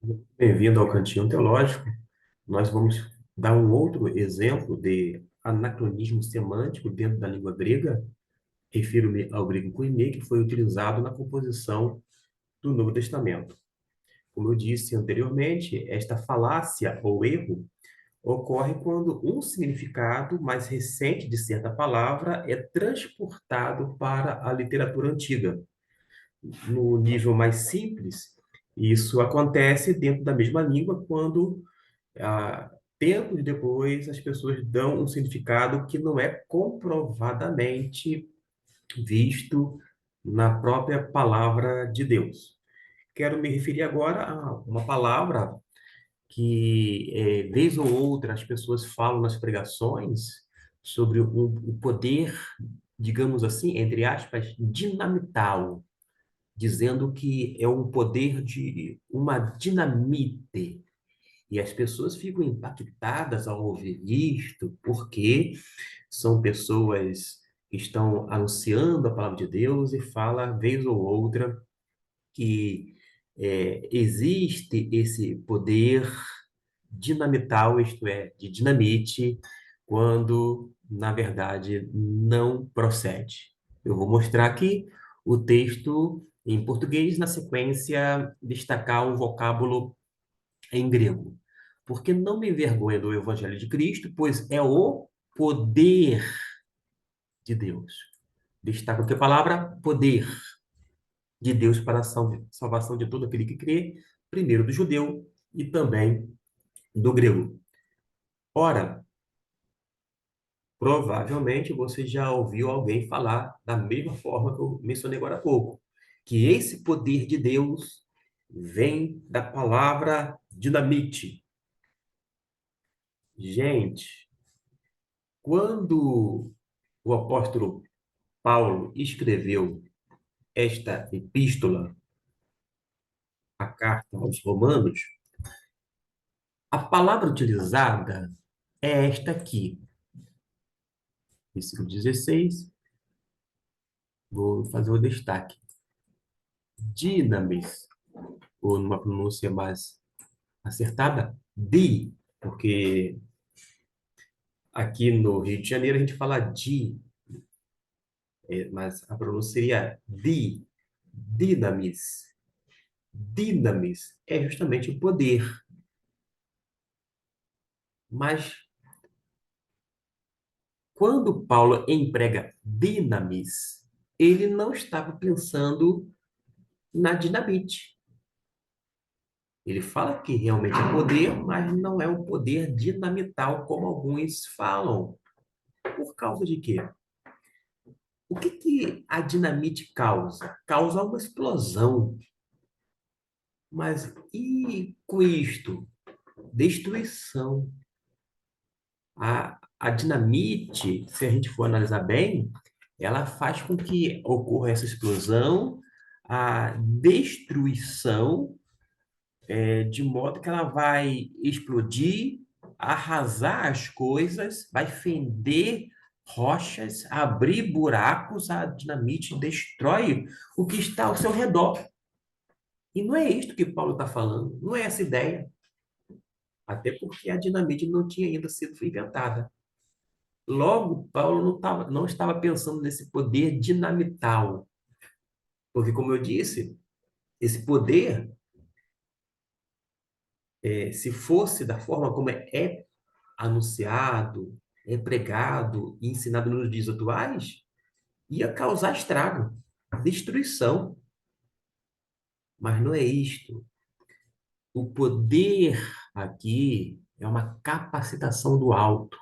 Bem-vindo ao Cantinho Teológico. Nós vamos dar um outro exemplo de anacronismo semântico dentro da língua grega. Refiro-me ao grego koiné, que foi utilizado na composição do Novo Testamento. Como eu disse anteriormente, esta falácia ou erro ocorre quando um significado mais recente de certa palavra é transportado para a literatura antiga. No nível mais simples, isso acontece dentro da mesma língua quando tempos depois, as pessoas dão um significado que não é comprovadamente visto na própria palavra de Deus. Quero me referir agora a uma palavra que, vez ou outra, as pessoas falam nas pregações sobre o poder, digamos assim, entre aspas, dinamital, dizendo que é um poder de uma dinamite. E as pessoas ficam impactadas ao ouvir isto, porque são pessoas que estão anunciando a palavra de Deus e fala, vez ou outra, que existe esse poder dinamital, isto é, de dinamite, quando, na verdade, não procede. Eu vou mostrar aqui o texto em português, na sequência, destacar o vocábulo em grego. Porque não me envergonha do Evangelho de Cristo, pois é o poder de Deus. Destaca o que a palavra? Poder de Deus para a salvação de todo aquele que crê, primeiro do judeu e também do grego. Ora, provavelmente você já ouviu alguém falar da mesma forma que eu mencionei agora há pouco, que esse poder de Deus vem da palavra dinamite. Gente, quando o apóstolo Paulo escreveu esta epístola, a carta aos Romanos, a palavra utilizada é esta aqui, versículo 16, vou fazer o destaque. Dinamis, ou numa pronúncia mais acertada, porque aqui no Rio de Janeiro a gente fala mas a pronúncia seria dinamis. Dinamis é justamente o poder, mas quando Paulo emprega dinamis, ele não estava pensando na dinamite. Ele fala que realmente é poder, mas não é um poder dinamital como alguns falam. Por causa de quê? O que que a dinamite causa? Causa uma explosão. Mas e com isto? Destruição. A dinamite, se a gente for analisar bem, ela faz com que ocorra essa explosão, a destruição, de modo que ela vai explodir, arrasar as coisas, vai fender rochas, abrir buracos, a dinamite destrói o que está ao seu redor. E não é isto que Paulo está falando, não é essa ideia. Até porque a dinamite não tinha ainda sido inventada. Logo, Paulo não estava pensando nesse poder dinamital. Porque, como eu disse, esse poder, se fosse da forma como é anunciado, é pregado e ensinado nos dias atuais, ia causar estrago, destruição. Mas não é isto. O poder aqui é uma capacitação do alto.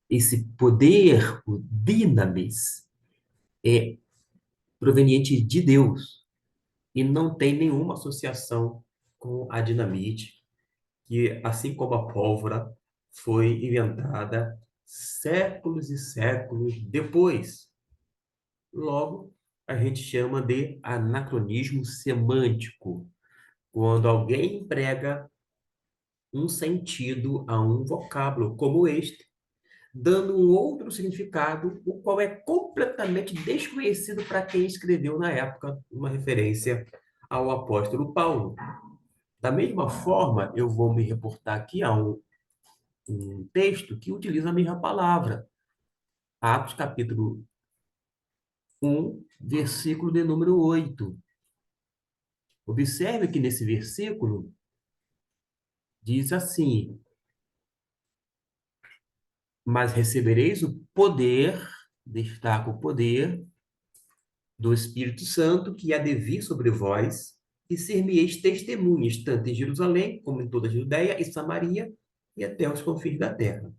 Esse poder, o dinamis, é proveniente de Deus e não tem nenhuma associação com a dinamite, que, assim como a pólvora, foi inventada séculos e séculos depois. Logo, a gente chama de anacronismo semântico, quando alguém emprega um sentido a um vocábulo como este, dando um outro significado, o qual é completamente desconhecido para quem escreveu na época, uma referência ao apóstolo Paulo. Da mesma forma, eu vou me reportar aqui a um texto que utiliza a mesma palavra. Atos, capítulo 1, versículo de número 8. Observe que nesse versículo diz assim: mas recebereis o poder, destaca o poder do Espírito Santo que há de vir sobre vós, e ser-me-eis testemunhas, tanto em Jerusalém, como em toda a Judéia e Samaria, e até os confins da terra.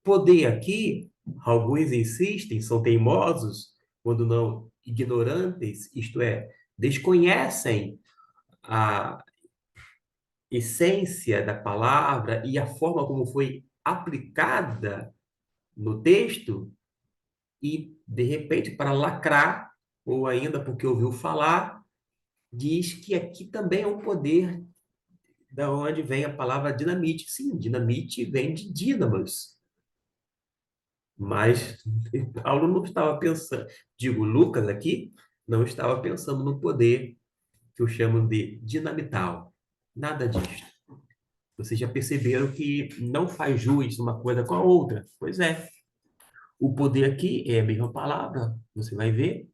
Poder aqui, alguns insistem, são teimosos, quando não ignorantes, isto é, desconhecem a essência da palavra e a forma como foi aplicada no texto, e, de repente, para lacrar, ou ainda porque ouviu falar, diz que aqui também é um poder da onde vem a palavra dinamite. Sim, dinamite vem de dínamos, mas Paulo não estava pensando, digo, Lucas aqui, não estava pensando no poder que eu chamo de dinamital. Nada disso. Vocês já perceberam que não faz jus uma coisa com a outra. Pois é. O poder aqui é a mesma palavra. Você vai ver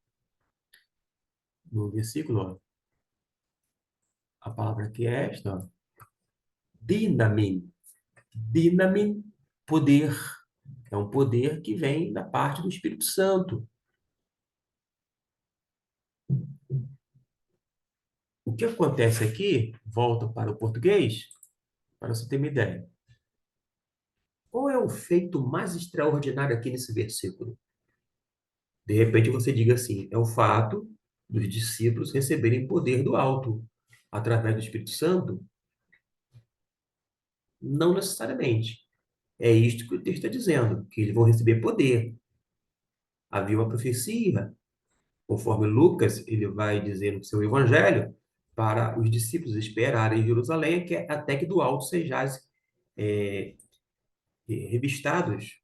no versículo, ó, a palavra que é esta, ó, dinamin. Dinamin, poder. É um poder que vem da parte do Espírito Santo. O que acontece aqui, volta para o português, para você ter uma ideia. Qual é o feito mais extraordinário aqui nesse versículo? De repente você diga assim, é o fato dos discípulos receberem poder do alto através do Espírito Santo? Não necessariamente. É isto que o texto está dizendo, que eles vão receber poder. Havia uma profecia, conforme Lucas, ele vai dizer no seu evangelho, para os discípulos esperarem em Jerusalém até que do alto sejais é, revistados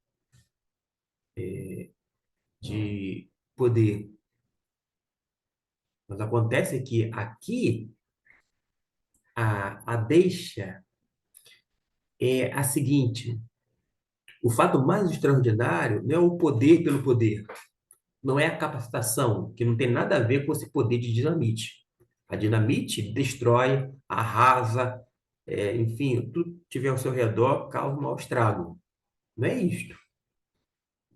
de poder. Mas acontece que aqui a deixa é a seguinte: o fato mais extraordinário não é o poder pelo poder, não é a capacitação, que não tem nada a ver com esse poder de dinamite. A dinamite destrói, arrasa, enfim, tudo que tiver ao seu redor causa um mau estrago. Não é isto.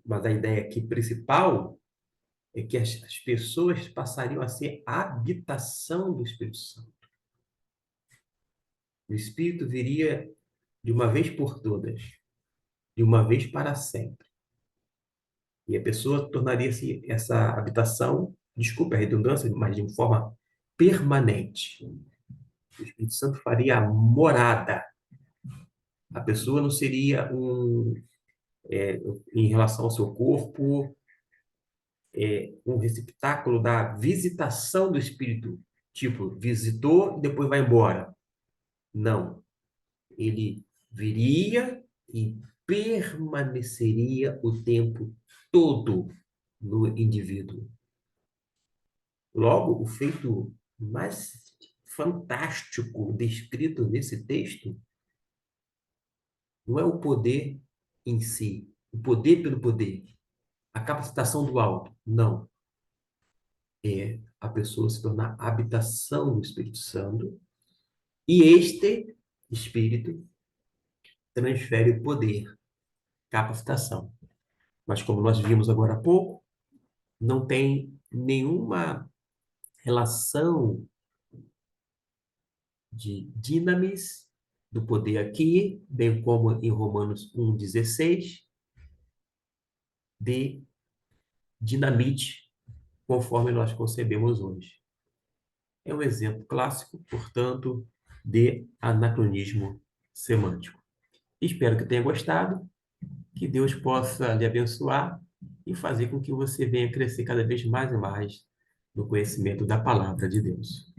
Mas a ideia aqui principal é que as pessoas passariam a ser a habitação do Espírito Santo. O Espírito viria de uma vez por todas, de uma vez para sempre. E a pessoa tornaria-se essa habitação, desculpe a redundância, mas de uma forma permanente. O Espírito Santo faria a morada. A pessoa não seria em relação ao seu corpo, um receptáculo da visitação do Espírito. Tipo, visitou e depois vai embora. Não. Ele viria e permaneceria o tempo todo no indivíduo. Logo, o feito mais fantástico descrito nesse texto não é o poder em si, o poder pelo poder, a capacitação do alto. Não. É a pessoa se tornar habitação do Espírito Santo e este Espírito transfere o poder, capacitação. Mas como nós vimos agora há pouco, não tem nenhuma relação de dinamis do poder aqui, bem como em Romanos 1,16, de dinamite, conforme nós concebemos hoje. É um exemplo clássico, portanto, de anacronismo semântico. Espero que tenha gostado, que Deus possa lhe abençoar e fazer com que você venha crescer cada vez mais e mais no conhecimento da palavra de Deus.